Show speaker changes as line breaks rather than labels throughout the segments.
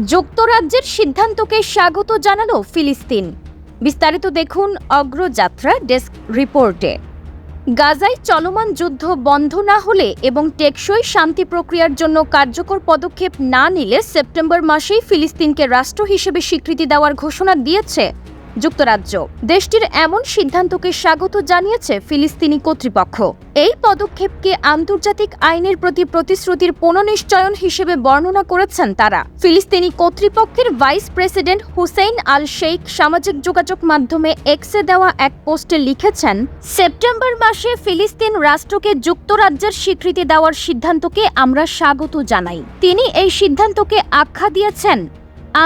যুক্তরাজ্যের সিদ্ধান্তকে স্বাগত জানালো ফিলিস্তিন। বিস্তারিত দেখুন অগ্রযাত্রা ডেস্ক রিপোর্টে। গাজায় চলমান যুদ্ধ বন্ধ না হলে এবং টেকসই শান্তি প্রক্রিয়ার জন্য কার্যকর পদক্ষেপ না নিলে সেপ্টেম্বর মাসেই ফিলিস্তিনকে রাষ্ট্র হিসেবে স্বীকৃতি দেওয়ার ঘোষণা দিয়েছে যুক্তরাজ্য। দেশটির এমন সিদ্ধান্তকে স্বাগত জানিয়েছে ফিলিস্তিনি কর্তৃপক্ষ। এই পদক্ষেপকে আন্তর্জাতিক আইনের প্রতি প্রতিশ্রুতির পুনঃনিশ্চয়ন হিসেবে বর্ণনা করেছেন তারা। ফিলিস্তিনি কর্তৃপক্ষের ভাইস প্রেসিডেন্ট হুসেইন আল শেখ সামাজিক যোগাযোগ মাধ্যমে এক্সে দেওয়া এক পোস্টে লিখেছেন, সেপ্টেম্বর মাসে ফিলিস্তিন রাষ্ট্রকে যুক্তরাজ্যের স্বীকৃতি দেওয়ার সিদ্ধান্তকে আমরা স্বাগত জানাই। তিনি এই সিদ্ধান্তকে আখ্যা দিয়েছেন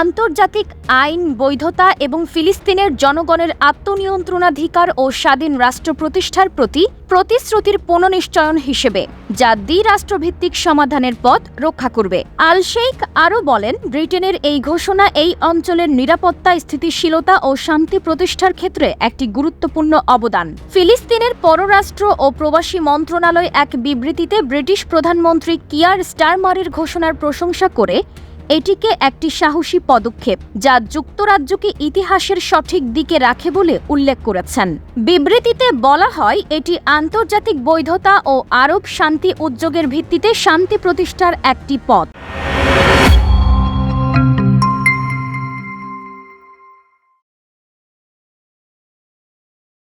আন্তর্জাতিক আইন, বৈধতা এবং ফিলিস্তিনের জনগণের আত্মনিয়ন্ত্রণাধিকার ও স্বাধীন রাষ্ট্র প্রতিষ্ঠার প্রতি প্রতিশ্রুতির পুনঃনিশ্চয়ন হিসেবে, যা দ্বিরাষ্ট্রভিত্তিক সমাধানের পথ রক্ষা করবে। আল শেখ আরও বলেন, ব্রিটেনের এই ঘোষণা এই অঞ্চলের নিরাপত্তা, স্থিতিশীলতা ও শান্তি প্রতিষ্ঠার ক্ষেত্রে একটি গুরুত্বপূর্ণ অবদান। ফিলিস্তিনের পররাষ্ট্র ও প্রবাসী মন্ত্রণালয় এক বিবৃতিতে ব্রিটিশ প্রধানমন্ত্রী কিয়ার স্টারমারের ঘোষণার প্রশংসা করে এটিকে একটি সাহসী পদক্ষেপ, যা যুক্তরাজ্যকে ইতিহাসের সঠিক দিকে রাখে বলে উল্লেখ করেছেন। বিবৃতিতে বলা হয়, এটি আন্তর্জাতিক বৈধতা ও আরব শান্তি উদ্যোগের ভিত্তিতে শান্তি প্রতিষ্ঠার একটি পথ।